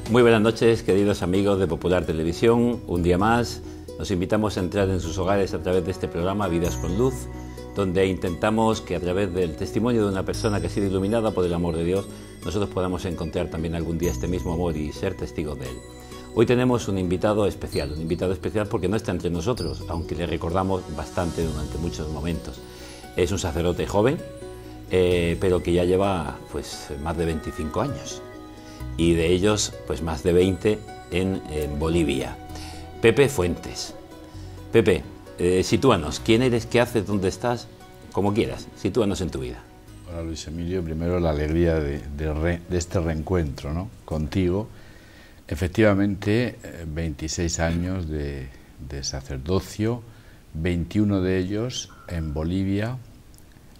Muy buenas noches, queridos amigos de Popular Televisión. Un día más nos invitamos a entrar en sus hogares a través de este programa Vidas con Luz, donde intentamos que a través del testimonio de una persona que ha sido iluminada por el amor de Dios, nosotros podamos encontrar también algún día este mismo amor y ser testigos de él. Hoy tenemos un invitado especial porque no está entre nosotros, aunque le recordamos bastante durante muchos momentos. Es un sacerdote joven, pero que ya lleva pues más de 25 años. Y de ellos, pues más de 20 en Bolivia. Pepe Fuentes. Pepe, sitúanos. ¿Quién eres? ¿Qué haces? ¿Dónde estás? Como quieras, sitúanos en tu vida. Hola Luis Emilio, primero la alegría de este reencuentro, ¿no?, contigo. Efectivamente, 26 años de sacerdocio, 21 de ellos en Bolivia,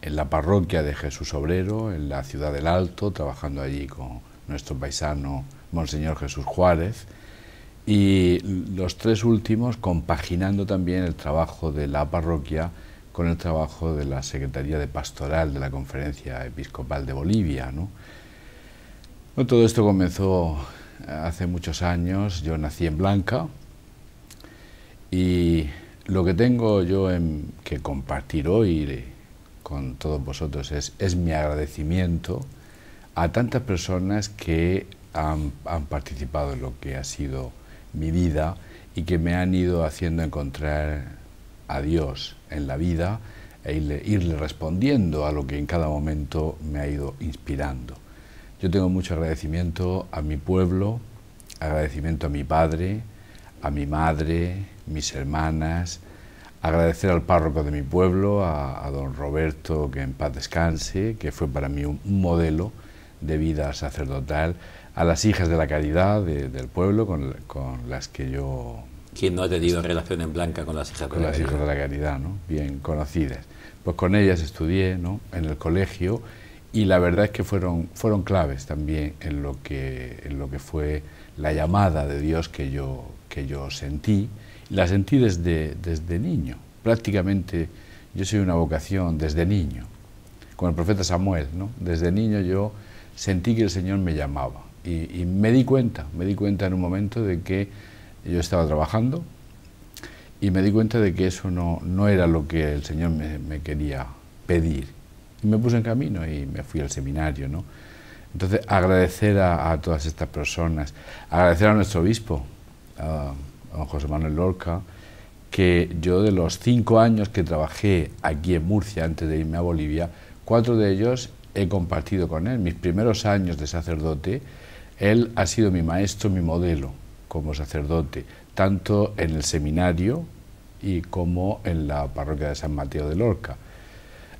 en la parroquia de Jesús Obrero, en la ciudad del Alto, trabajando allí con nuestro paisano Monseñor Jesús Juárez, y los tres últimos compaginando también el trabajo de la parroquia con el trabajo de la Secretaría de Pastoral de la Conferencia Episcopal de Bolivia, ¿no? Todo esto comenzó hace muchos años. Yo nací en Blanca y lo que tengo yo que compartir hoy con todos vosotros es mi agradecimiento a tantas personas que han participado en lo que ha sido mi vida y que me han ido haciendo encontrar a Dios en la vida e irle respondiendo a lo que en cada momento me ha ido inspirando. Yo tengo mucho agradecimiento a mi pueblo, agradecimiento a mi padre, a mi madre, mis hermanas, agradecer al párroco de mi pueblo, a don Roberto, que en paz descanse, que fue para mí un modelo de vida sacerdotal, a las hijas de la caridad del pueblo con las que yo... ¿Quién no ha tenido relación en Blanca con las hijas de la caridad? Con las hijas de la caridad, ¿no?, bien conocidas. Pues con ellas estudié, ¿no?, en el colegio, y la verdad es que fueron claves también en lo que fue la llamada de Dios que yo sentí, y la sentí desde niño. Prácticamente yo soy una vocación desde niño, con el profeta Samuel, ¿no? Desde niño yo sentí que el Señor me llamaba y me di cuenta en un momento de que yo estaba trabajando y me di cuenta de que eso no era lo que el Señor me quería pedir. Y me puse en camino y me fui al seminario, ¿no? Entonces, agradecer a todas estas personas, agradecer a nuestro obispo, a don José Manuel Lorca, que yo de los 5 años que trabajé aquí en Murcia antes de irme a Bolivia, 4 de ellos he compartido con él. Mis primeros años de sacerdote, él ha sido mi maestro, mi modelo como sacerdote, tanto en el seminario y como en la parroquia de San Mateo de Lorca.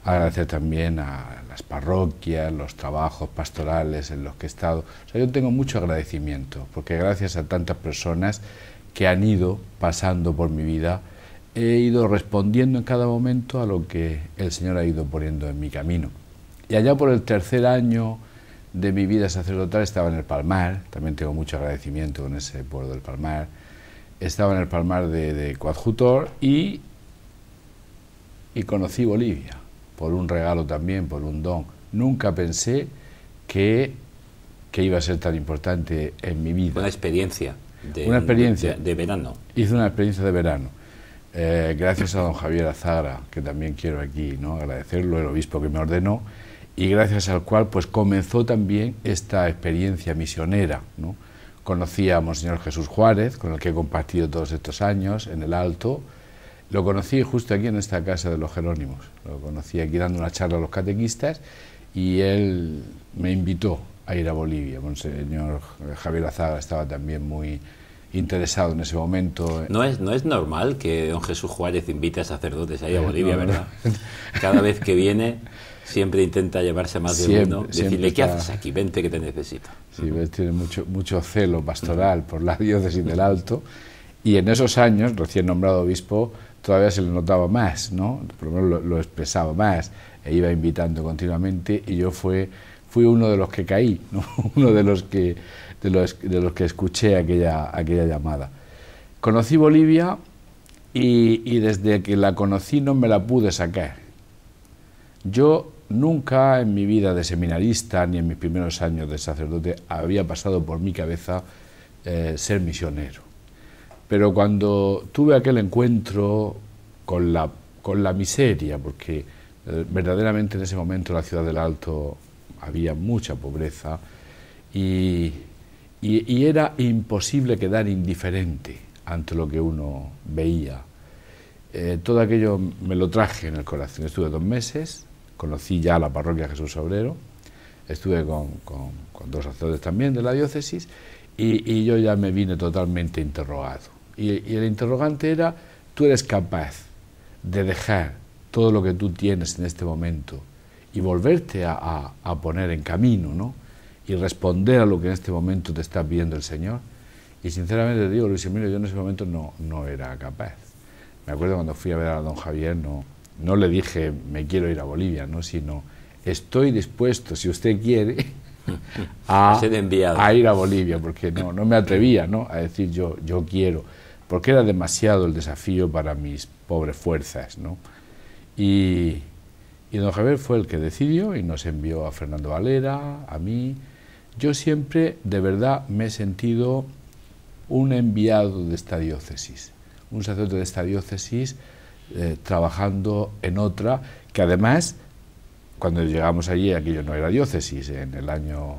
Agradecer también a las parroquias, los trabajos pastorales en los que he estado. O sea, yo tengo mucho agradecimiento, porque gracias a tantas personas que han ido pasando por mi vida, he ido respondiendo en cada momento a lo que el Señor ha ido poniendo en mi camino. Y allá por el 3er año de mi vida sacerdotal estaba en el Palmar, también tengo mucho agradecimiento con ese pueblo del Palmar. Estaba en el Palmar de coadjutor y conocí Bolivia, por un regalo también, por un don. Nunca pensé que iba a ser tan importante en mi vida. Una experiencia de verano. Hice una experiencia de verano. Gracias a don Javier Azara, que también quiero aquí, ¿no?, agradecerlo, el obispo que me ordenó, y gracias al cual pues comenzó también esta experiencia misionera, ¿no? Conocí a Monseñor Jesús Juárez, con el que he compartido todos estos años en el Alto. Lo conocí justo aquí en esta casa de los Jerónimos. Lo conocí aquí dando una charla a los catequistas y él me invitó a ir a Bolivia. Monseñor Javier Azara estaba también muy interesado en ese momento. No es normal que don Jesús Juárez invite a sacerdotes a ir a Bolivia, ¿verdad? Cada vez que viene siempre intenta llevarse más de uno, decirle, ¿qué haces aquí? Vente que te necesito. Sí, ves, tiene mucho celo pastoral por la diócesis del Alto, y en esos años, recién nombrado obispo, todavía se le notaba más, ¿no? Por lo menos lo expresaba más, e iba invitando continuamente, y yo fui uno de los que caí, ¿no? Uno de los que escuché aquella llamada. Conocí Bolivia y desde que la conocí no me la pude sacar. Yo nunca en mi vida de seminarista ni en mis primeros años de sacerdote había pasado por mi cabeza ser misionero. Pero cuando tuve aquel encuentro con la miseria, porque verdaderamente en ese momento en la ciudad del Alto había mucha pobreza y era imposible quedar indiferente ante lo que uno veía. Todo aquello me lo traje en el corazón. Estuve 2 meses, conocí ya la parroquia Jesús Obrero, estuve con 2 sacerdotes también de la diócesis y yo ya me vine totalmente interrogado. Y el interrogante era: ¿tú eres capaz de dejar todo lo que tú tienes en este momento y volverte a poner en camino, ¿no? Y responder a lo que en este momento te está pidiendo el Señor? Y sinceramente te digo, Luis Emilio, yo en ese momento no era capaz. Me acuerdo cuando fui a ver a don Javier, no le dije me quiero ir a Bolivia, ¿no? Sino estoy dispuesto, si usted quiere, a ir a Bolivia, porque no me atrevía, ¿no? A decir yo quiero, porque era demasiado el desafío para mis pobres fuerzas, ¿no? Y don Javier fue el que decidió y nos envió a Fernando Valera, a mí. Yo siempre, de verdad, me he sentido un enviado de esta diócesis, un sacerdote de esta diócesis trabajando en otra, que además, cuando llegamos allí, aquello no era diócesis, en el año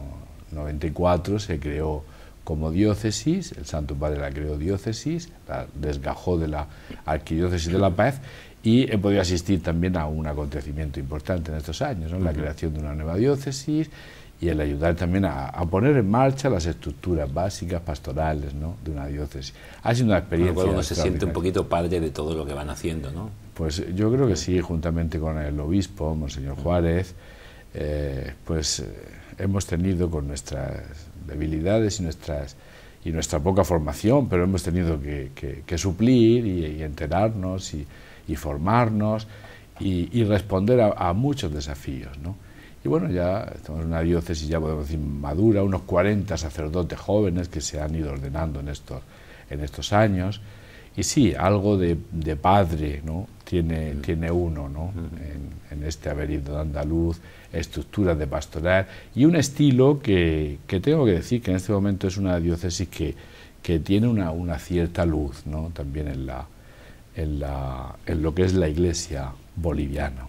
94 se creó como diócesis, el Santo Padre la creó diócesis, la desgajó de la Arquidiócesis de La Paz, y he podido asistir también a un acontecimiento importante en estos años, ¿no? La creación de una nueva diócesis y el ayudar también a poner en marcha las estructuras básicas pastorales, ¿no? De una diócesis. Ha sido una experiencia. Bueno, uno se siente un poquito padre de todo lo que van haciendo, ¿no? Pues yo creo que sí, juntamente con el obispo, Monseñor Juárez, hemos tenido, con nuestras debilidades y nuestra poca formación, pero hemos tenido que suplir y enterarnos y formarnos y responder a muchos desafíos, ¿no? Y bueno, ya estamos en una diócesis, ya podemos decir, madura, unos 40 sacerdotes jóvenes que se han ido ordenando en estos años. Y sí, algo de padre, ¿no? tiene uno, ¿no? En este haber ido de andaluz, estructuras de pastoral y un estilo que tengo que decir que en este momento es una diócesis que tiene una cierta luz, ¿no? También en lo que es la Iglesia boliviana.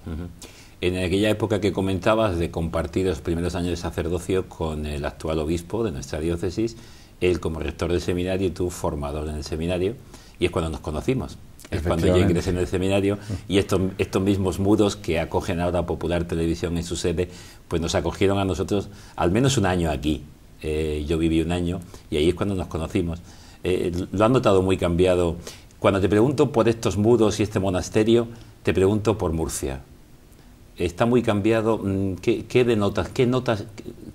En aquella época que comentabas de compartir los primeros años de sacerdocio con el actual obispo de nuestra diócesis, él como rector del seminario y tú formador en el seminario, y es cuando nos conocimos. Es cuando yo ingresé en el seminario y estos mismos muros que acogen ahora Popular Televisión en su sede, pues nos acogieron a nosotros al menos un año aquí. Yo viví un año y ahí es cuando nos conocimos. Lo han notado muy cambiado. Cuando te pregunto por estos muros y este monasterio, te pregunto por Murcia. Está muy cambiado. ¿Qué denotas? ¿Qué notas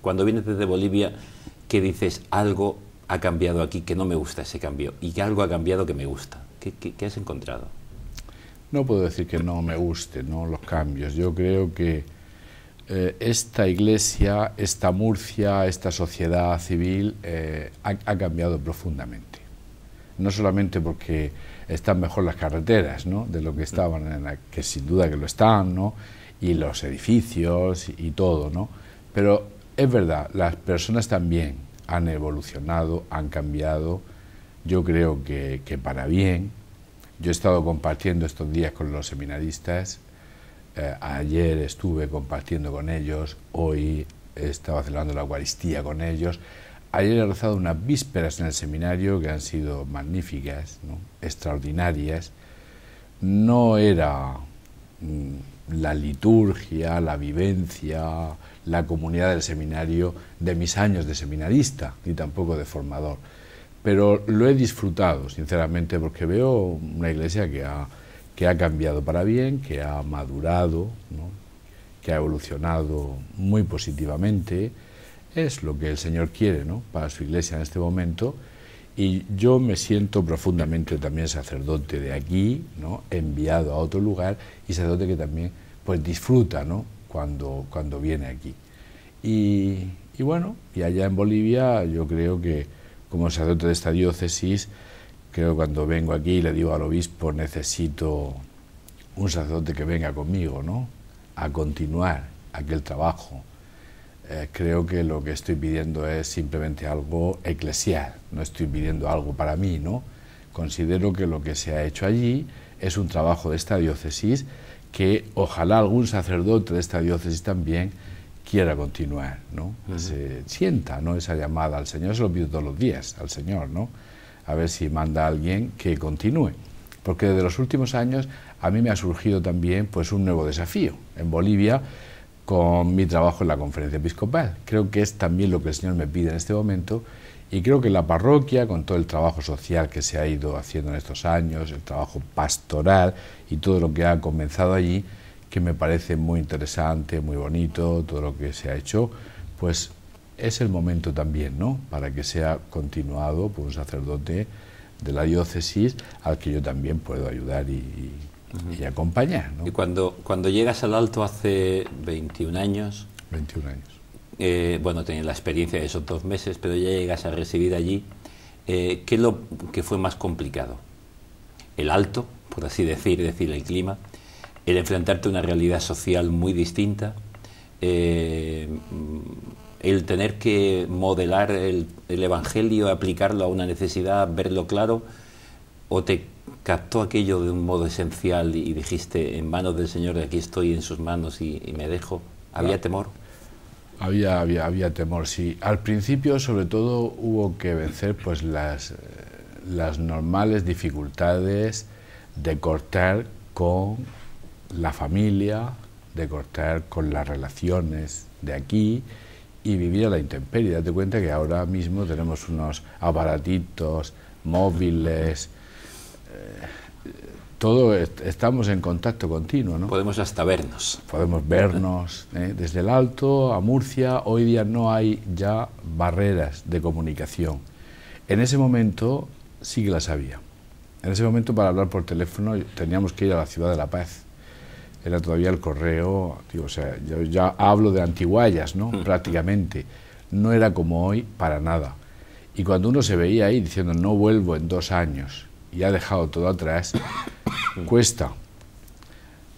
cuando vienes desde Bolivia que dices algo ha cambiado aquí que no me gusta ese cambio y que algo ha cambiado que me gusta? ¿Qué has encontrado? No puedo decir que no me guste, ¿no? Los cambios. Yo creo que esta iglesia, esta Murcia, esta sociedad civil ha cambiado profundamente. No solamente porque están mejor las carreteras, ¿no? De lo que estaban, que sin duda que lo están, ¿no? Y los edificios y todo, ¿no? Pero es verdad, las personas también han evolucionado, han cambiado, yo creo que para bien. Yo he estado compartiendo estos días con los seminaristas, ayer estuve compartiendo con ellos, hoy he estado celebrando la Eucaristía con ellos, ayer he rezado unas vísperas en el seminario que han sido magníficas, ¿no? Extraordinarias. No era la liturgia, la vivencia, la comunidad del seminario de mis años de seminarista, ni tampoco de formador. Pero lo he disfrutado, sinceramente, porque veo una iglesia que ha cambiado para bien, que ha madurado, ¿no? Que ha evolucionado muy positivamente. Es lo que el Señor quiere, ¿no? Para su iglesia en este momento. Y yo me siento profundamente también sacerdote de aquí, ¿no? Enviado a otro lugar y sacerdote que también pues disfruta, ¿no? Cuando viene aquí. Y bueno, y allá en Bolivia yo creo que como sacerdote de esta diócesis, creo que cuando vengo aquí le digo al obispo, necesito un sacerdote que venga conmigo, ¿no? A continuar aquel trabajo. creo que lo que estoy pidiendo es simplemente algo eclesial, no estoy pidiendo algo para mí, ¿no? Considero que lo que se ha hecho allí es un trabajo de esta diócesis que ojalá algún sacerdote de esta diócesis también quiera continuar, ¿no? Se sienta, ¿no?, esa llamada al Señor. Eso lo pido todos los días al Señor, ¿no? A ver si manda a alguien que continúe. Porque desde los últimos años a mí me ha surgido también pues un nuevo desafío en Bolivia con mi trabajo en la conferencia episcopal. Creo que es también lo que el Señor me pide en este momento, y creo que la parroquia, con todo el trabajo social que se ha ido haciendo en estos años, el trabajo pastoral y todo lo que ha comenzado allí, que me parece muy interesante, muy bonito, todo lo que se ha hecho, pues es el momento también, ¿no?, para que sea continuado por un sacerdote de la diócesis al que yo también puedo ayudar y acompañar, ¿no? Y cuando llegas al Alto hace 21 años... 21 años. Bueno, tenías la experiencia de esos 2 meses, pero ya llegas a residir allí. ¿Qué es lo que fue más complicado? El Alto, por así decir el clima, el enfrentarte a una realidad social muy distinta, el tener que modelar el Evangelio, aplicarlo a una necesidad, verlo claro, o te captó aquello de un modo esencial y dijiste, en manos del Señor, aquí estoy, en sus manos y me dejo? ¿Había temor? Había temor, sí. Al principio, sobre todo, hubo que vencer pues las normales dificultades de cortar con la familia, de cortar con las relaciones de aquí y vivir a la intemperie. Date cuenta que ahora mismo tenemos unos aparatitos móviles, estamos en contacto continuo, ¿no? Podemos hasta vernos. Podemos vernos, desde el Alto a Murcia. Hoy día no hay ya barreras de comunicación. En ese momento sí que las había. En ese momento, para hablar por teléfono teníamos que ir a la Ciudad de La Paz. Era todavía el correo, o sea, yo ya hablo de antiguallas, ¿no? Prácticamente. No era como hoy para nada. Y cuando uno se veía ahí diciendo, no vuelvo en 2 años, y ha dejado todo atrás, cuesta.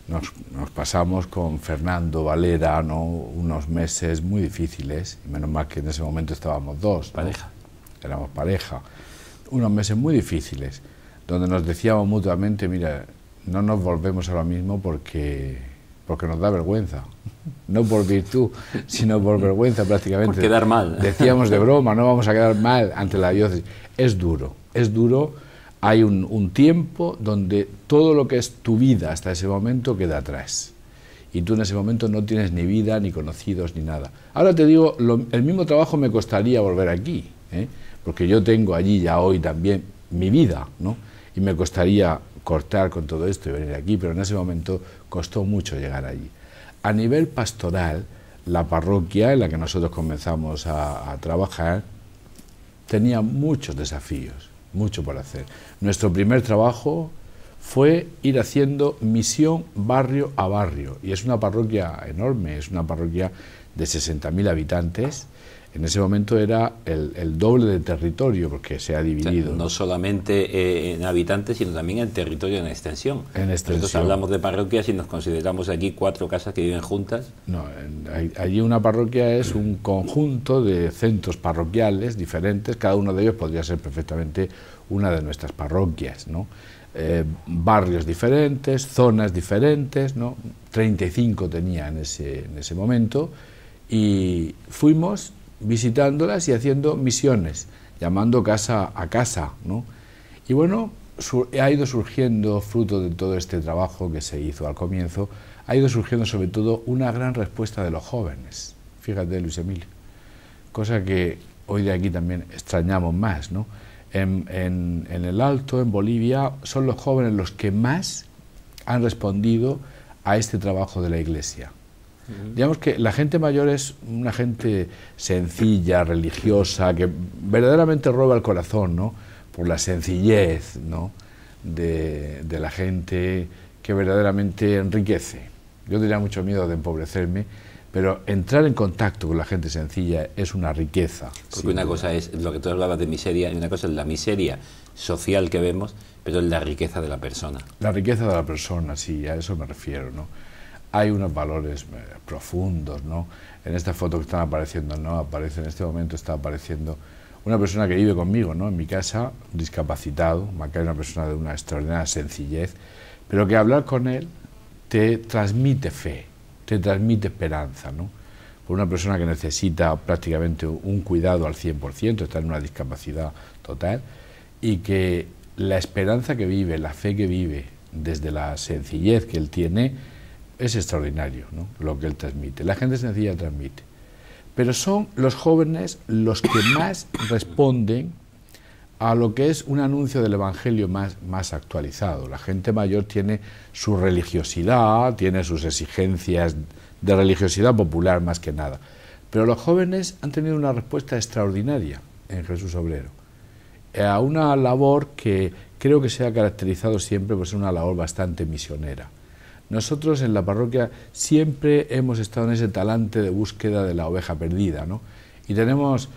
Nos pasamos con Fernando Valera, ¿no?, unos meses muy difíciles, y menos mal que en ese momento estábamos 2, ¿no? Pareja. Éramos pareja. Unos meses muy difíciles, donde nos decíamos mutuamente, mira, no nos volvemos ahora mismo porque nos da vergüenza. No por virtud, sino por vergüenza prácticamente. Por quedar mal. Decíamos de broma, no vamos a quedar mal ante la diócesis. Es duro. Hay un tiempo donde todo lo que es tu vida hasta ese momento queda atrás. Y tú en ese momento no tienes ni vida, ni conocidos, ni nada. Ahora te digo, el mismo trabajo me costaría volver aquí, porque yo tengo allí ya hoy también mi vida, ¿no? Y me costaría cortar con todo esto y venir aquí, pero en ese momento costó mucho llegar allí. A nivel pastoral, la parroquia en la que nosotros comenzamos a trabajar tenía muchos desafíos, mucho por hacer. Nuestro primer trabajo fue ir haciendo misión barrio a barrio, y es una parroquia enorme, es una parroquia de 60.000 habitantes. En ese momento era el doble de territorio, porque se ha dividido. O sea, no solamente en habitantes, sino también en territorio, en extensión. En extensión. Nosotros hablamos de parroquias y nos consideramos aquí 4 casas que viven juntas. No, allí una parroquia es un conjunto de centros parroquiales diferentes, cada uno de ellos podría ser perfectamente una de nuestras parroquias, ¿no? Barrios diferentes, zonas diferentes, ¿no? 35 tenía en ese momento, y fuimos visitándolas y haciendo misiones, llamando casa a casa, ¿no? Y bueno, ha ido surgiendo, fruto de todo este trabajo que se hizo al comienzo, ha ido surgiendo sobre todo una gran respuesta de los jóvenes. Fíjate, Luis Emilio, cosa que hoy de aquí también extrañamos más, ¿no? En el Alto, en Bolivia, son los jóvenes los que más han respondido a este trabajo de la Iglesia. Digamos que la gente mayor es una gente sencilla, religiosa, que verdaderamente roba el corazón, ¿no? Por la sencillez, ¿no?, de la gente, que verdaderamente enriquece. Yo tenía mucho miedo de empobrecerme, pero entrar en contacto con la gente sencilla es una riqueza. Porque una cosa es lo que tú hablabas de miseria, y una cosa es la miseria social que vemos, pero es la riqueza de la persona. La riqueza de la persona, sí, a eso me refiero, ¿no? hay unos valores profundos, ¿no? En esta foto que están apareciendo, ¿no? Aparece en este momento, está apareciendo una persona que vive conmigo, ¿no? En mi casa, discapacitado, Macario, una persona de una extraordinaria sencillez, pero que hablar con él te transmite fe, te transmite esperanza, ¿no? Por una persona que necesita prácticamente un cuidado al 100%, está en una discapacidad total, y que la esperanza que vive, la fe que vive, desde la sencillez que él tiene, es extraordinario, ¿no? Lo que él transmite. La gente sencilla transmite. Pero son los jóvenes los que más responden a lo que es un anuncio del Evangelio más actualizado. La gente mayor tiene su religiosidad, tiene sus exigencias de religiosidad popular más que nada. Pero los jóvenes han tenido una respuesta extraordinaria en Jesús Obrero, a una labor que creo que se ha caracterizado siempre por ser una labor bastante misionera. Nosotros en la parroquia siempre hemos estado en ese talante de búsqueda de la oveja perdida, ¿no? Y tenemos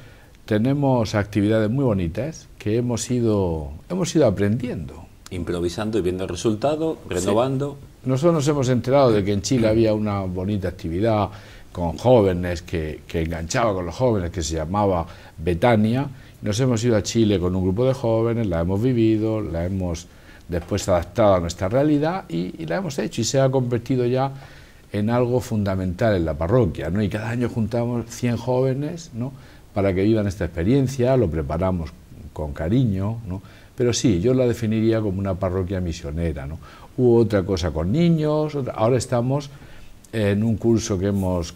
actividades muy bonitas que hemos ido aprendiendo. Improvisando y viendo el resultado, renovando. Sí. Nosotros nos hemos enterado de que en Chile había una bonita actividad con jóvenes que enganchaba con los jóvenes, que se llamaba Betania. Nos hemos ido a Chile con un grupo de jóvenes, la hemos vivido, la hemos después adaptado a nuestra realidad y la hemos hecho, y se ha convertido ya en algo fundamental en la parroquia, ¿no? Y cada año juntamos 100 jóvenes, ¿no? Para que vivan esta experiencia, lo preparamos con cariño, ¿no? Pero sí, yo la definiría como una parroquia misionera, ¿no? Hubo otra cosa con niños, ahora estamos en un curso que hemos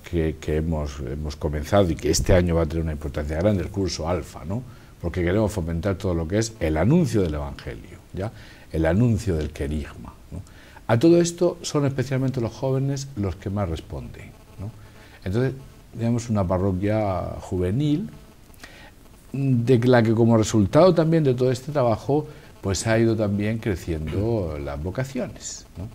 comenzado y que este año va a tener una importancia grande, el curso Alfa, ¿no? Porque queremos fomentar todo lo que es el anuncio del Evangelio, ¿ya? El anuncio del querigma, ¿no? A todo esto son especialmente los jóvenes los que más responden, ¿no? Entonces, tenemos una parroquia juvenil, de la que como resultado también de todo este trabajo, pues ha ido también creciendo las vocaciones, ¿no?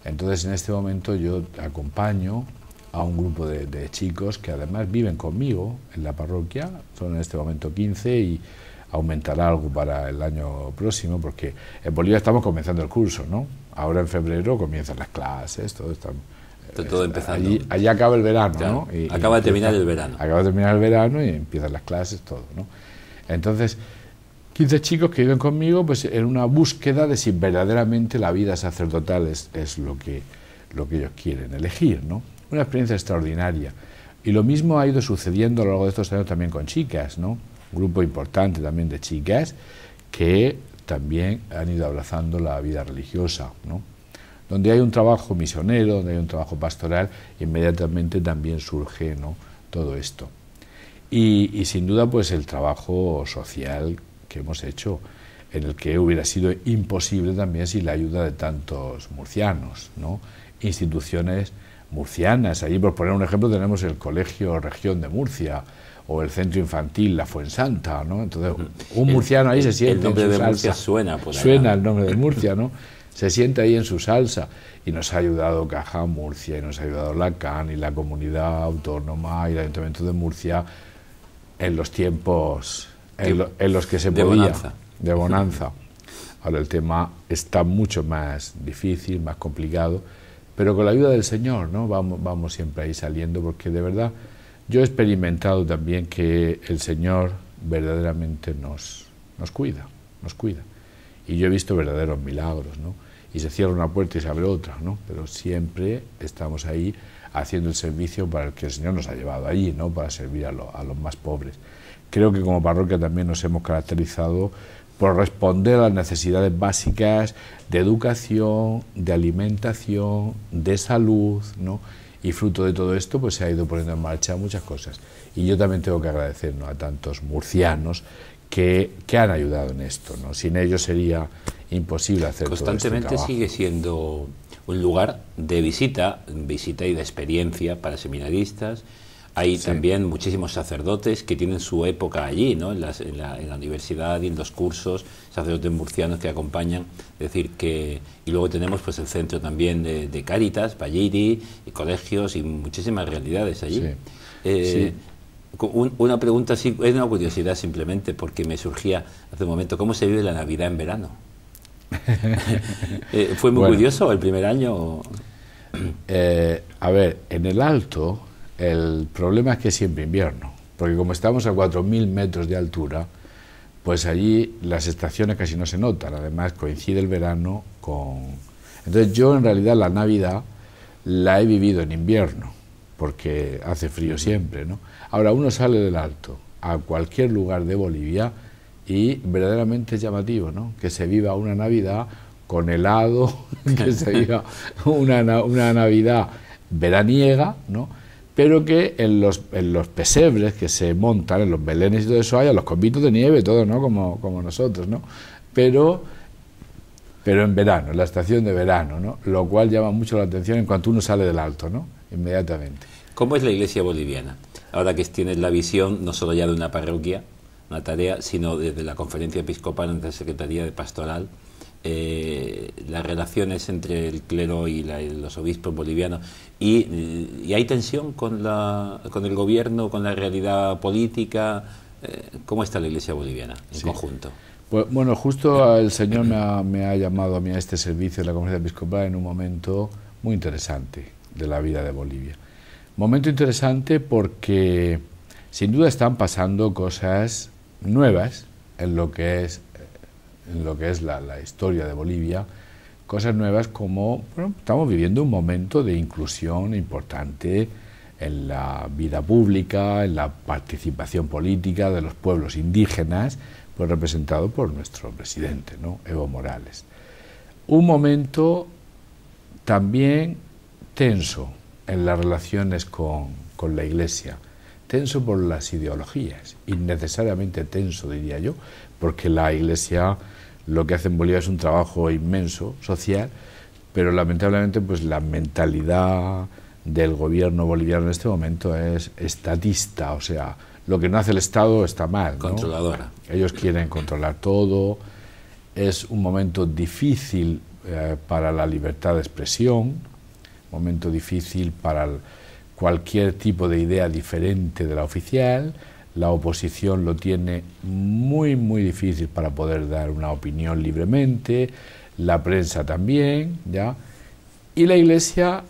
Entonces, en este momento yo acompaño a un grupo de chicos que además viven conmigo en la parroquia, son en este momento 15 y aumentará algo para el año próximo, porque en Bolivia estamos comenzando el curso, ¿no? Ahora en febrero comienzan las clases, todo empezando. Allí acaba el verano, claro, ¿no? Y acaba de terminar el verano. Acaba de terminar el verano y empiezan las clases, todo, ¿no? Entonces, 15 chicos que viven conmigo, pues en una búsqueda de si verdaderamente la vida sacerdotal es lo que ellos quieren elegir, ¿no? Una experiencia extraordinaria. Y lo mismo ha ido sucediendo a lo largo de estos años también con chicas, ¿no? Un grupo importante también de chicas que también han ido abrazando la vida religiosa, ¿no? Donde hay un trabajo misionero, donde hay un trabajo pastoral, inmediatamente también surge, ¿no? Todo esto. Y sin duda, pues el trabajo social que hemos hecho, en el que hubiera sido imposible también sin la ayuda de tantos murcianos, ¿no? Instituciones murcianas. Allí, por poner un ejemplo, tenemos el Colegio Región de Murcia o el Centro Infantil La Fuensanta, ¿no? Entonces, un murciano ahí se siente el nombre en su de salsa. Murcia suena por allá. Suena el nombre de Murcia, ¿no? Se sienta ahí en su salsa, y nos ha ayudado Caja Murcia, y nos ha ayudado la CAN y la Comunidad Autónoma y el Ayuntamiento de Murcia en los tiempos en los que se podía. Bonanza. De bonanza. Ahora el tema está mucho más difícil, más complicado, pero con la ayuda del Señor, ¿no? Vamos siempre ahí saliendo, porque de verdad yo he experimentado también que el Señor verdaderamente nos cuida. Y yo he visto verdaderos milagros, ¿no? Y se cierra una puerta y se abre otra, ¿no? Pero siempre estamos ahí haciendo el servicio para el que el Señor nos ha llevado allí, ¿no? Para servir a los más pobres. Creo que como parroquia también nos hemos caracterizado por responder a las necesidades básicas de educación, de alimentación, de salud, ¿no? Y fruto de todo esto, pues se ha ido poniendo en marcha muchas cosas. Y yo también tengo que agradecer, ¿no? A tantos murcianos que han ayudado en esto, ¿no? Sin ellos sería imposible hacer todo este trabajo. Constantemente sigue siendo un lugar de visita y de experiencia para seminaristas. Hay también muchísimos sacerdotes que tienen su época allí, ¿no? En la universidad y en los cursos, sacerdotes murcianos que acompañan. Es decir, y luego tenemos pues el centro también de Cáritas, Valliri, y colegios y muchísimas realidades allí. Sí. Una pregunta, es una curiosidad simplemente, porque me surgía hace un momento, ¿cómo se vive la Navidad en verano? ¿Fue muy curioso el primer año? A ver, en el Alto el problema es que es siempre invierno, porque como estamos a 4.000 metros de altura, pues allí las estaciones casi no se notan, además coincide el verano con... Entonces yo en realidad la Navidad la he vivido en invierno, porque hace frío siempre, ¿no? Ahora uno sale del Alto a cualquier lugar de Bolivia y verdaderamente es llamativo, ¿no? Que se viva una Navidad con helado, que se viva una Navidad veraniega, ¿no? Pero que en los pesebres que se montan, en los belenes y todo eso, haya los copitos de nieve, todo, ¿no? Como nosotros, ¿no? Pero en verano, en la estación de verano, ¿no? Lo cual llama mucho la atención en cuanto uno sale del Alto, ¿no? Inmediatamente. ¿Cómo es la Iglesia boliviana? Ahora que tienes la visión no solo ya de una parroquia, una tarea, sino desde la Conferencia Episcopal, entre la Secretaría de Pastoral, las relaciones entre el clero y los obispos bolivianos, y hay tensión con el gobierno, con la realidad política. ¿Cómo está la Iglesia boliviana en conjunto? Pues, bueno, justo el Señor me ha llamado a mí a este servicio de la Conferencia Episcopal en un momento muy interesante de la vida de Bolivia. Momento interesante porque sin duda están pasando cosas nuevas en lo que es la historia de Bolivia, cosas nuevas como, bueno, estamos viviendo un momento de inclusión importante en la vida pública, en la participación política de los pueblos indígenas, pues representado por nuestro presidente, ¿no? Evo Morales. Un momento también tenso en las relaciones con la Iglesia, tenso por las ideologías, innecesariamente tenso, diría yo, porque la Iglesia lo que hace en Bolivia es un trabajo inmenso, social, pero lamentablemente pues la mentalidad del gobierno boliviano en este momento es estatista, o sea, lo que no hace el Estado está mal, ¿no? Controladora. Ellos quieren controlar todo, es un momento difícil para la libertad de expresión, momento difícil para cualquier tipo de idea diferente de la oficial. La oposición lo tiene muy, muy difícil para poder dar una opinión libremente, la prensa también, ¿ya? Y la Iglesia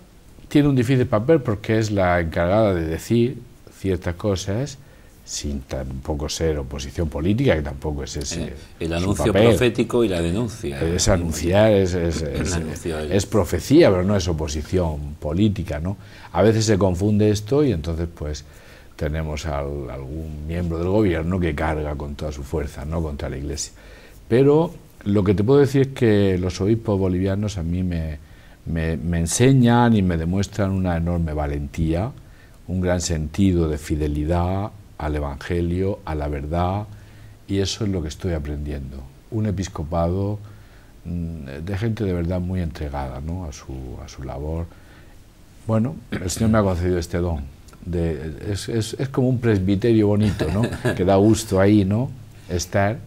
tiene un difícil papel porque es la encargada de decir ciertas cosas sin tampoco ser oposición política, que tampoco es ese el anuncio profético y la denuncia. Es anunciar, es profecía, pero no es oposición política, ¿no? A veces se confunde esto y entonces pues tenemos a algún miembro del gobierno que carga con toda su fuerza, ¿no?, contra la Iglesia. Pero lo que te puedo decir es que los obispos bolivianos a mí me enseñan y me demuestran una enorme valentía, un gran sentido de fidelidad al Evangelio, a la verdad, y eso es lo que estoy aprendiendo. Un episcopado de gente de verdad muy entregada, ¿no?, a su labor. Bueno, el Señor me ha concedido este don. Es como un presbiterio bonito, ¿no?, que da gusto ahí, ¿no?, estar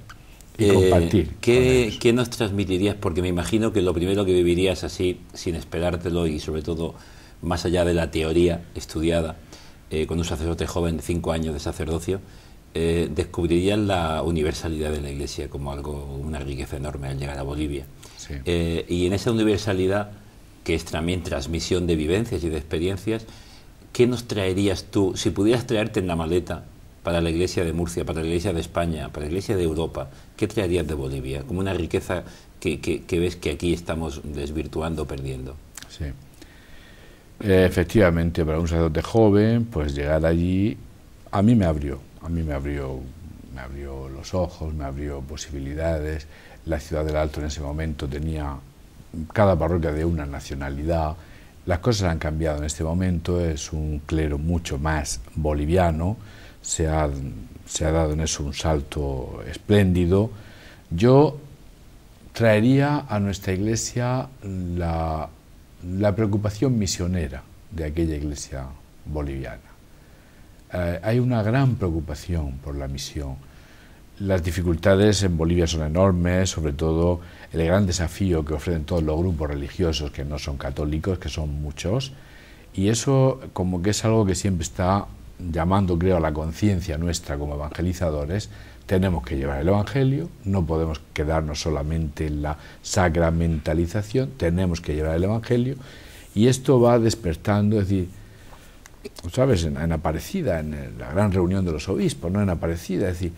y compartir. ¿Qué nos transmitirías? Porque me imagino que lo primero que vivirías así, sin esperártelo y sobre todo más allá de la teoría estudiada, con un sacerdote joven de 5 años de sacerdocio, descubrirías la universalidad de la Iglesia como algo, una riqueza enorme al llegar a Bolivia. Sí. Y en esa universalidad, que es también transmisión de vivencias y de experiencias, ¿qué nos traerías tú, si pudieras traerte en la maleta para la Iglesia de Murcia, para la Iglesia de España, para la Iglesia de Europa? ¿Qué traerías de Bolivia? Como una riqueza que ves que aquí estamos desvirtuando, perdiendo. Sí. Efectivamente, para un sacerdote joven, pues llegar allí, a mí me abrió los ojos, me abrió posibilidades. La ciudad del Alto en ese momento tenía cada parroquia de una nacionalidad. Las cosas han cambiado en este momento, es un clero mucho más boliviano, se ha dado en eso un salto espléndido. Yo traería a nuestra Iglesia la preocupación misionera de aquella Iglesia boliviana. Hay una gran preocupación por la misión. Las dificultades en Bolivia son enormes, sobre todo el gran desafío que ofrecen todos los grupos religiosos que no son católicos, que son muchos, y eso como que es algo que siempre está llamando, creo, a la conciencia nuestra como evangelizadores. Tenemos que llevar el Evangelio, no podemos quedarnos solamente en la sacramentalización, tenemos que llevar el Evangelio, Y esto va despertando, es decir, ¿sabes? En Aparecida, en la gran reunión de los obispos, ¿no? En Aparecida, es decir,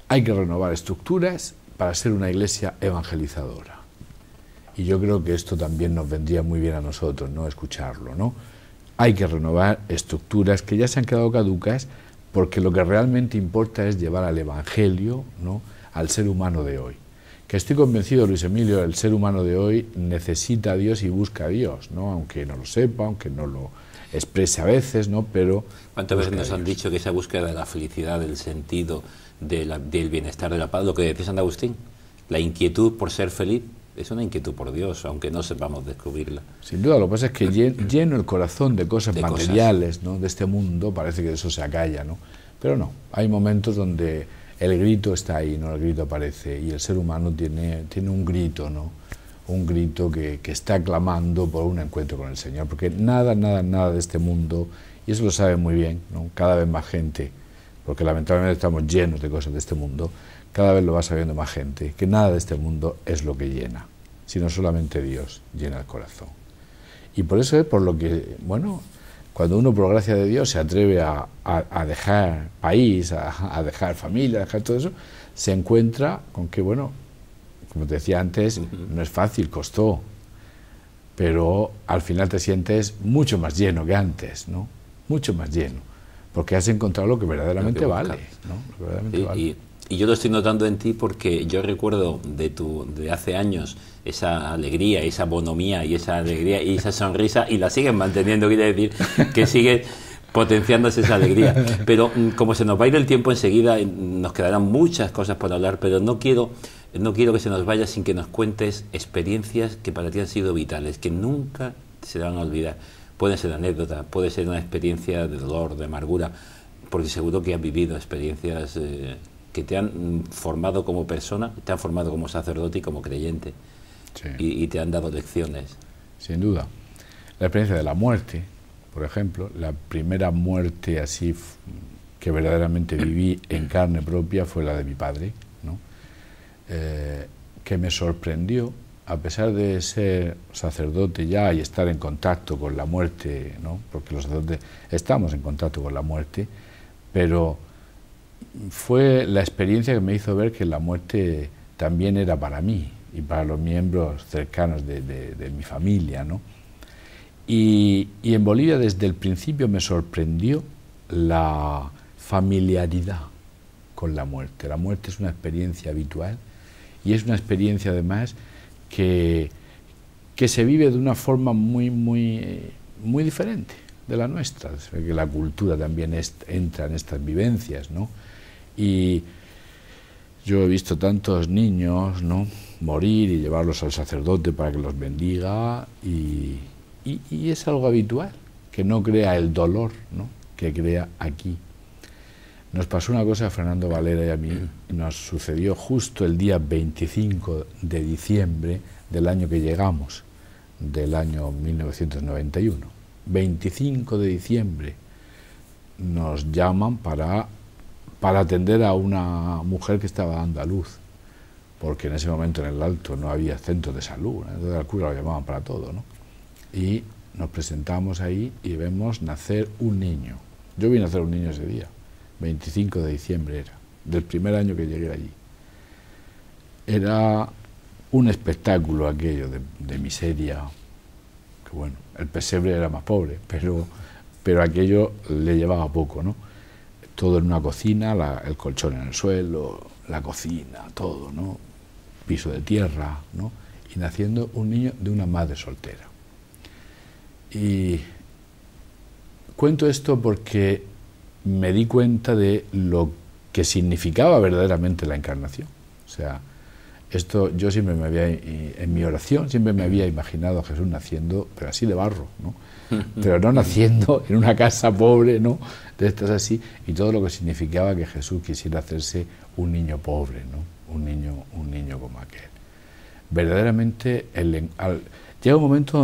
hay que renovar estructuras para ser una iglesia evangelizadora. Y yo creo que esto también nos vendría muy bien a nosotros, ¿no? Escucharlo, ¿no? Hay que renovar estructuras que ya se han quedado caducas, porque lo que realmente importa es llevar al Evangelio, ¿no?, al ser humano de hoy. Que estoy convencido, Luis Emilio, el ser humano de hoy necesita a Dios y busca a Dios, ¿no? Aunque no lo sepa, aunque no lo exprese a veces, ¿no? Pero ¿cuántas veces nos han dicho que esa búsqueda de la felicidad, del sentido, del bienestar, de la paz, lo que decía San Agustín, la inquietud por ser feliz, es una inquietud por Dios, aunque no sepamos descubrirla? Sin duda, lo que pasa es que lleno el corazón de cosas materiales, ¿no?, de este mundo, parece que eso se acalla, ¿no? Pero no, hay momentos donde el grito está ahí, ¿no? El grito aparece, y el ser humano tiene un grito, ¿no? Un grito que está clamando por un encuentro con el Señor, porque nada de este mundo, y eso lo sabe muy bien, ¿no?, cada vez más gente, porque lamentablemente estamos llenos de cosas de este mundo, cada vez lo va sabiendo más gente, que nada de este mundo es lo que llena, sino solamente Dios llena el corazón. Y por eso es por lo que, bueno, cuando uno por gracia de Dios se atreve a dejar país, a dejar familia, a dejar todo eso, se encuentra con que, bueno, como te decía antes, no es fácil, costó, pero al final te sientes mucho más lleno que antes, ¿no? Mucho más lleno, porque has encontrado lo que verdaderamente vale, ¿no? Lo que verdaderamente vale. Y yo lo estoy notando en ti, porque yo recuerdo de hace años esa alegría, esa bonomía y esa alegría y esa sonrisa, y la siguen manteniendo, quiere decir que sigue potenciándose esa alegría. Pero como se nos va a ir el tiempo enseguida, nos quedarán muchas cosas por hablar, pero no quiero que se nos vaya sin que nos cuentes experiencias que para ti han sido vitales, que nunca se van a olvidar. Pueden ser anécdotas, puede ser una experiencia de dolor, de amargura, porque seguro que has vivido experiencias que te han formado como persona, te han formado como sacerdote y como creyente, sí, y te han dado lecciones. Sin duda. La experiencia de la muerte, por ejemplo, la primera muerte así que verdaderamente viví en carne propia fue la de mi padre, ¿no? Que me sorprendió, a pesar de ser sacerdote ya y estar en contacto con la muerte, ¿no?, porque los sacerdotes estamos en contacto con la muerte, pero fue la experiencia que me hizo ver que la muerte también era para mí y para los miembros cercanos de mi familia, ¿no? Y en Bolivia desde el principio me sorprendió la familiaridad con la muerte. La muerte es una experiencia habitual y es una experiencia además que se vive de una forma muy diferente de la nuestra, que la cultura también entra en estas vivencias, ¿no? Y yo he visto tantos niños, ¿no?, morir y llevarlos al sacerdote para que los bendiga, y es algo habitual, que no crea el dolor, ¿no?, que crea aquí. Nos pasó una cosa a Fernando Valera y a mí, nos sucedió justo el día 25 de diciembre del año que llegamos, del año 1991. 25 de diciembre nos llaman para atender a una mujer que estaba dando a luz, porque en ese momento en el Alto no había centros de salud, entonces al cura lo llamaban para todo, ¿no? Y nos presentamos ahí y vemos nacer un niño. Yo vi nacer un niño ese día, 25 de diciembre era, del primer año que llegué allí. Era un espectáculo aquello de miseria, que bueno, el pesebre era más pobre, pero aquello le llevaba poco, ¿no? Todo en una cocina, el colchón en el suelo, la cocina, todo, ¿no? Piso de tierra, ¿no? Y naciendo un niño de una madre soltera. Y cuento esto porque me di cuenta de lo que significaba verdaderamente la encarnación. O sea, esto yo siempre en mi oración siempre me había imaginado a Jesús naciendo, pero así de barro, ¿no? Pero no naciendo en una casa pobre, ¿no?, de estas así, y todo lo que significaba que Jesús quisiera hacerse un niño pobre, ¿no?, un niño como aquel. Verdaderamente llega un momento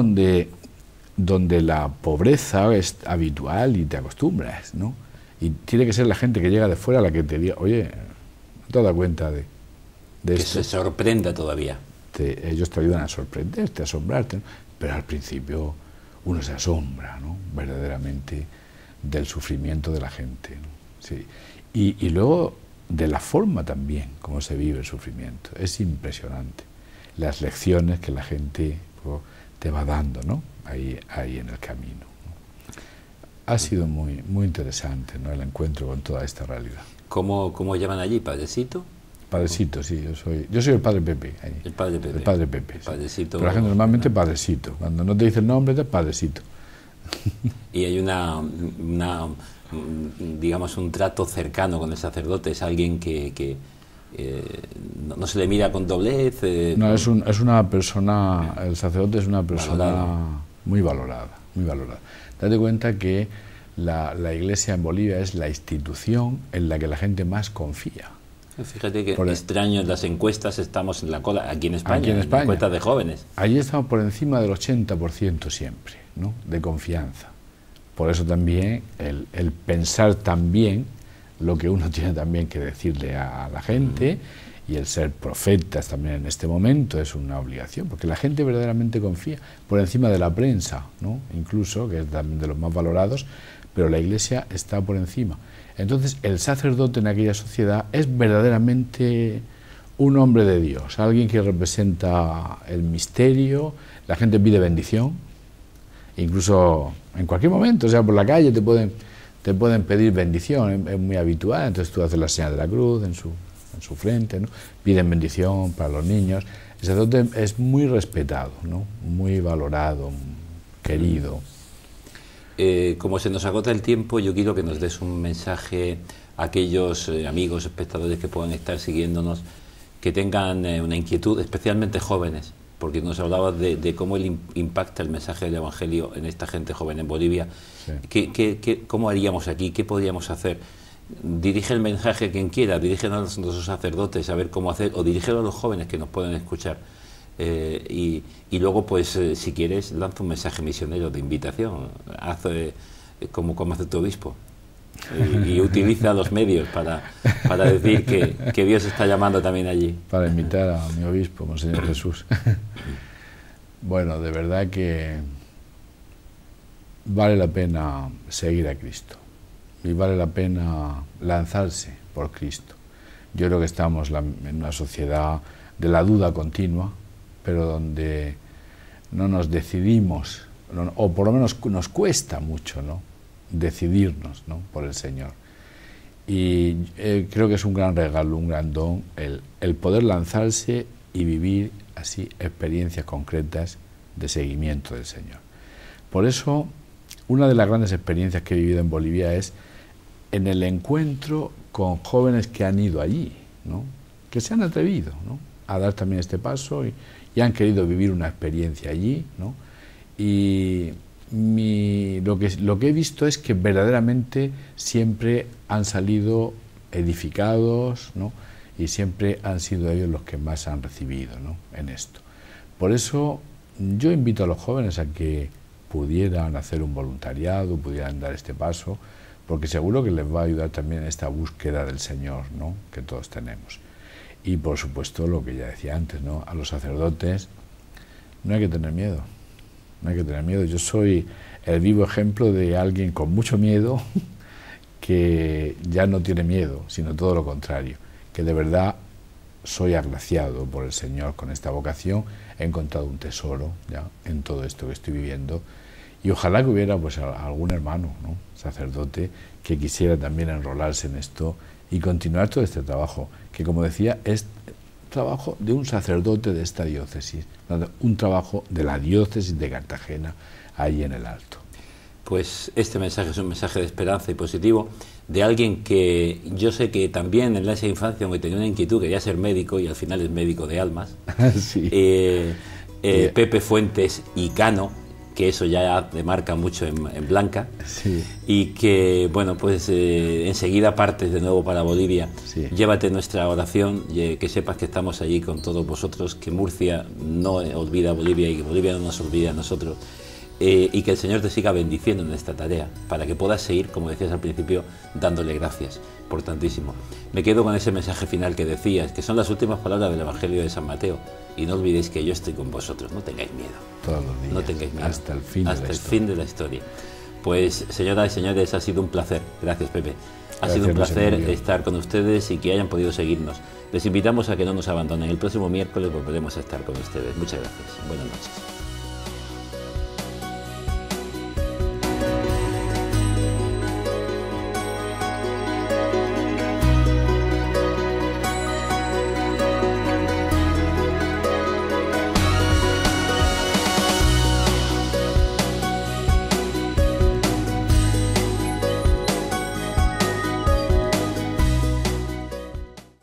donde la pobreza es habitual y te acostumbras, ¿no? Y tiene que ser la gente que llega de fuera la que te diga, oye, ¿no te das cuenta de esto? Que se sorprenda todavía. Ellos te ayudan a sorprenderte, a asombrarte, ¿no? Pero al principio uno se asombra, ¿no?, verdaderamente del sufrimiento de la gente, ¿no? Sí. Y luego de la forma también como se vive el sufrimiento. Es impresionante las lecciones que la gente pues, te va dando, ¿no?, ahí en el camino, ¿no? Ha sido muy, muy interesante, ¿no?, el encuentro con toda esta realidad. ¿Cómo llaman allí? ¿Padrecito? Padrecito, sí, yo soy el Padre Pepe. Ahí. El Padre Pepe. El Padre Pepe. Sí. Padrecito. Pero la gente normalmente Padrecito. Cuando no te dice el nombre, te Padrecito. Y hay digamos, un trato cercano con el sacerdote. Es alguien que no se le mira con doblez. No, es una persona, el sacerdote es una persona muy valorada, muy valorada. Date cuenta que la Iglesia en Bolivia es la institución en la que la gente más confía. Fíjate que extraño, en las encuestas estamos en la cola, aquí en España, en encuestas de jóvenes. Allí estamos por encima del 80% siempre, ¿no?, de confianza. Por eso también el pensar también lo que uno tiene también que decirle a la gente, y el ser profetas también en este momento es una obligación, porque la gente verdaderamente confía, por encima de la prensa, ¿no?, incluso, que es también de los más valorados, pero la Iglesia está por encima. Entonces, el sacerdote en aquella sociedad es verdaderamente un hombre de Dios, alguien que representa el misterio. La gente pide bendición, incluso en cualquier momento, o sea, por la calle te pueden pedir bendición, es muy habitual. Entonces tú haces la señal de la cruz en su frente, ¿no?, piden bendición para los niños. El sacerdote es muy respetado, ¿no?, muy valorado, querido. Como se nos agota el tiempo, yo quiero que nos des un mensaje a aquellos amigos, espectadores que puedan estar siguiéndonos, que tengan una inquietud, especialmente jóvenes, porque nos hablabas de cómo impacta el mensaje del Evangelio en esta gente joven en Bolivia. Sí. ¿Cómo haríamos aquí? ¿Qué podríamos hacer? Dirige el mensaje a quien quiera, dirígelo a los sacerdotes a ver cómo hacer, o dirígelo a los jóvenes que nos pueden escuchar. Y luego, pues, si quieres, lanza un mensaje misionero de invitación, haz como hace tu obispo, y utiliza los medios para decir que Dios está llamando también allí. Para invitar a mi obispo, Monseñor Jesús. Bueno, de verdad que vale la pena seguir a Cristo y vale la pena lanzarse por Cristo. Yo creo que estamos en una sociedad de la duda continua, pero donde no nos decidimos, o por lo menos nos cuesta mucho, ¿no?, decidirnos, ¿no?, por el Señor. Y creo que es un gran regalo, un gran don, el poder lanzarse y vivir así experiencias concretas de seguimiento del Señor. Por eso, una de las grandes experiencias que he vivido en Bolivia es en el encuentro con jóvenes que han ido allí, ¿no?, que se han atrevido, ¿no?, a dar también este paso y han querido vivir una experiencia allí, ¿no? Y lo que he visto es que verdaderamente siempre han salido edificados, ¿no?, y siempre han sido ellos los que más han recibido, ¿no?, en esto. Por eso yo invito a los jóvenes a que pudieran hacer un voluntariado, pudieran dar este paso, porque seguro que les va a ayudar también en esta búsqueda del Señor, ¿no?, que todos tenemos. Y por supuesto, lo que ya decía antes, ¿no?, a los sacerdotes no hay que tener miedo, no hay que tener miedo. Yo soy el vivo ejemplo de alguien con mucho miedo que ya no tiene miedo, sino todo lo contrario, que de verdad soy agraciado por el Señor con esta vocación. He encontrado un tesoro ya en todo esto que estoy viviendo, y ojalá que hubiera pues algún hermano, ¿no?, sacerdote, que quisiera también enrolarse en esto y continuar todo este trabajo, que, como decía, es trabajo de un sacerdote de esta diócesis, un trabajo de la diócesis de Cartagena, ahí en el Alto. Pues este mensaje es un mensaje de esperanza y positivo, de alguien que yo sé que también en esa infancia, aunque tenía una inquietud, quería ser médico, y al final es médico de almas. Sí. Pepe Fuentes y Cano, que eso ya te marca mucho en Blanca, sí. Y que, bueno, pues enseguida partes de nuevo para Bolivia. Sí. Llévate nuestra oración, que sepas que estamos allí con todos vosotros, que Murcia no olvida a Bolivia y que Bolivia no nos olvida a nosotros, y que el Señor te siga bendiciendo en esta tarea, para que puedas seguir, como decías al principio, dándole gracias. Importantísimo. Me quedo con ese mensaje final que decías, que son las últimas palabras del Evangelio de San Mateo. Y no olvidéis que yo estoy con vosotros, no tengáis miedo. Todos los días. No tengáis miedo. Hasta el fin de la historia. Pues, señoras y señores, ha sido un placer. Gracias, Pepe. Ha sido un placer estar con ustedes y que hayan podido seguirnos. Les invitamos a que no nos abandonen. El próximo miércoles volveremos a estar con ustedes. Muchas gracias. Buenas noches.